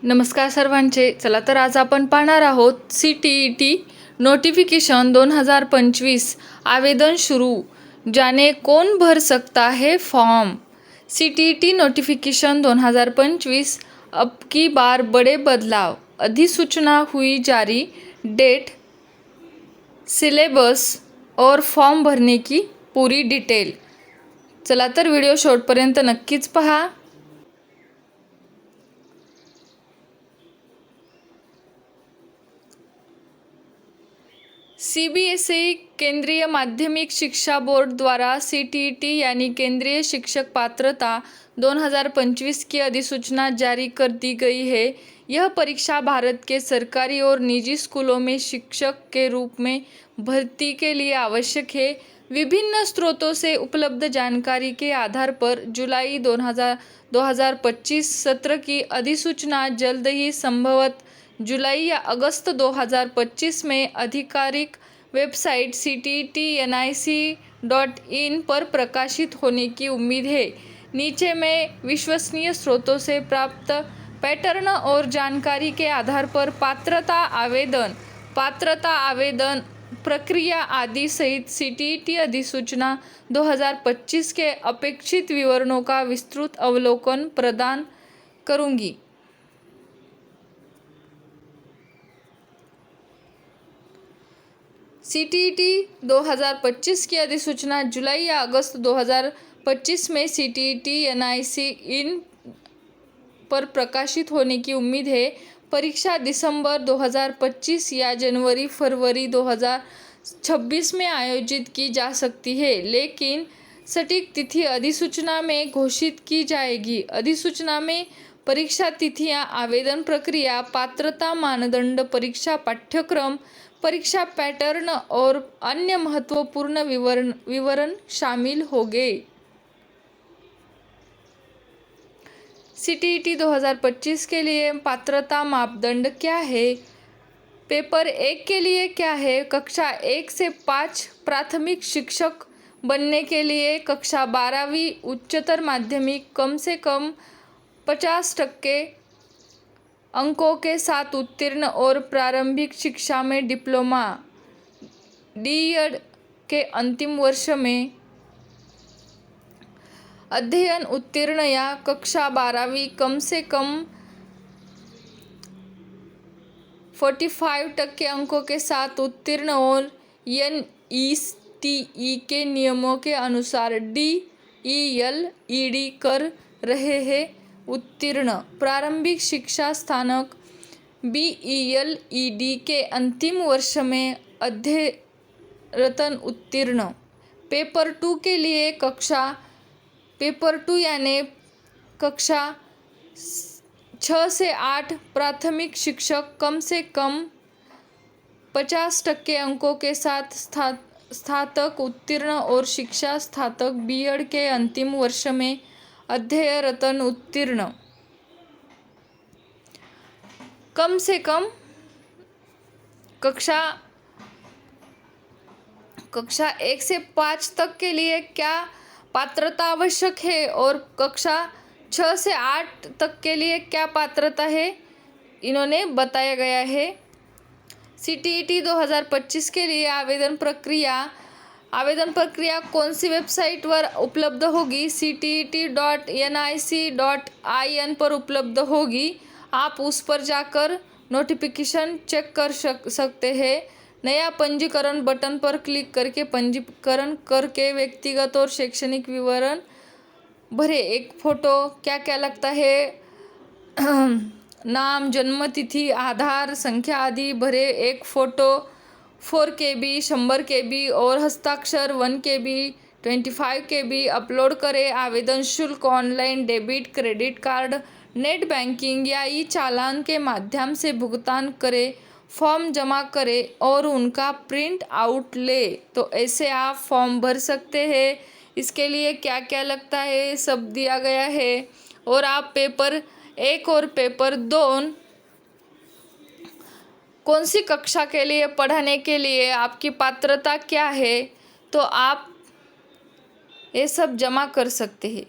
नमस्कार सर्वांचे. चला तर आज आपण पाहणार आहोत CTET नोटिफिकेशन 2025 आवेदन शुरू, जाने कौन भर सकता है फॉर्म. CTET नोटिफिकेशन 2025 अब की बार बड़े बदलाव, अधिसूचना हुई जारी, डेट, सिलेबस और फॉर्म भरने की पूरी डिटेल. चला तर व्हिडिओ शेवटपर्यंत नक्कीच पहा. CBSE केंद्रीय माध्यमिक शिक्षा बोर्ड द्वारा CTET यानी केंद्रीय शिक्षक पात्रता 2025 की अधिसूचना जारी कर दी गई है. यह परीक्षा भारत के सरकारी और निजी स्कूलों में शिक्षक के रूप में भर्ती के लिए आवश्यक है. विभिन्न स्रोतों से उपलब्ध जानकारी के आधार पर जुलाई 2025 सत्र की अधिसूचना जल्द ही संभवतः जुलाई या अगस्त 2025 में आधिकारिक वेबसाइट ctet.nic.in पर प्रकाशित होने की उम्मीद है. नीचे में विश्वसनीय स्रोतों से प्राप्त पैटर्न और जानकारी के आधार पर पात्रता आवेदन प्रक्रिया आदि सहित CTET अधिसूचना 2025 के अपेक्षित विवरणों का विस्तृत अवलोकन प्रदान करूंगी. CTET 2025 की अधिसूचना जुलाई या अगस्त 2025 में ctet.nic.in पर प्रकाशित होने की उम्मीद है. परीक्षा दिसंबर 2025 या जनवरी-फरवरी 2026 में आयोजित की जा सकती है, लेकिन सटीक तिथि अधिसूचना में घोषित की जाएगी. अधिसूचना में परीक्षा तिथियां, आवेदन प्रक्रिया, पात्रता मानदंड, परीक्षा पाठ्यक्रम, परीक्षा पैटर्न और अन्य महत्वपूर्ण विवरण शामिल होंगे. CTET 2025 के लिए पात्रता मापदंड क्या है? पेपर 1 के लिए क्या है? कक्षा 1 से 5 प्राथमिक शिक्षक बनने के लिए कक्षा 12वीं उच्चतर माध्यमिक कम से कम 50% अंकों के साथ उत्तीर्ण और प्रारंभिक शिक्षा में डिप्लोमा DED के अंतिम वर्ष में अध्ययन उत्तीर्ण या कक्षा 12वीं कम से कम 45% अंकों के साथ उत्तीर्ण और NETE के नियमों के अनुसार DELED कर रहे हैं उत्तीर्ण. प्रारंभिक शिक्षा स्नातक BELED के अंतिम वर्ष में अध्ययनरत उत्तीर्ण. पेपर 2 के लिए पेपर 2 यानी कक्षा 6 से 8 प्राथमिक शिक्षक कम से कम 50% अंकों के साथ स्नातक उत्तीर्ण और शिक्षा स्नातक BEd के अंतिम वर्ष में अध्ययनरत उत्तीर्ण. कम से कम कक्षा 1 से 5 तक के लिए क्या पात्रता आवश्यक है और कक्षा 6 से 8 तक के लिए क्या पात्रता है, इन्होंने बताया गया है. CTET 2025 के लिए आवेदन प्रक्रिया कौन सी वेबसाइट पर उपलब्ध होगी? ctet.nic.in पर उपलब्ध होगी. आप उस पर जाकर नोटिफिकेशन चेक कर सकते हैं. नया पंजीकरण बटन पर क्लिक करके पंजीकरण करके व्यक्तिगत और शैक्षणिक विवरण भरे. एक फोटो क्या क्या लगता है, नाम, जन्म तिथि, आधार संख्या आदि भरे. एक फोटो 4 KB, 100 KB और हस्ताक्षर 1 KB, 25 KB अपलोड करें. आवेदन शुल्क online debit, credit card, net banking या ई-चालान के माध्यम से भुगतान करें. फॉर्म जमा करें और उनका प्रिंट आउट लें. तो ऐसे आप फॉर्म भर सकते हैं. इसके लिए क्या क्या लगता है सब दिया गया है. और आप पेपर 1 और पेपर 2 कौन सी कक्षा के लिए पढ़ाने के लिए आपकी पात्रता क्या है, तो आप ये सब जमा कर सकते हैं.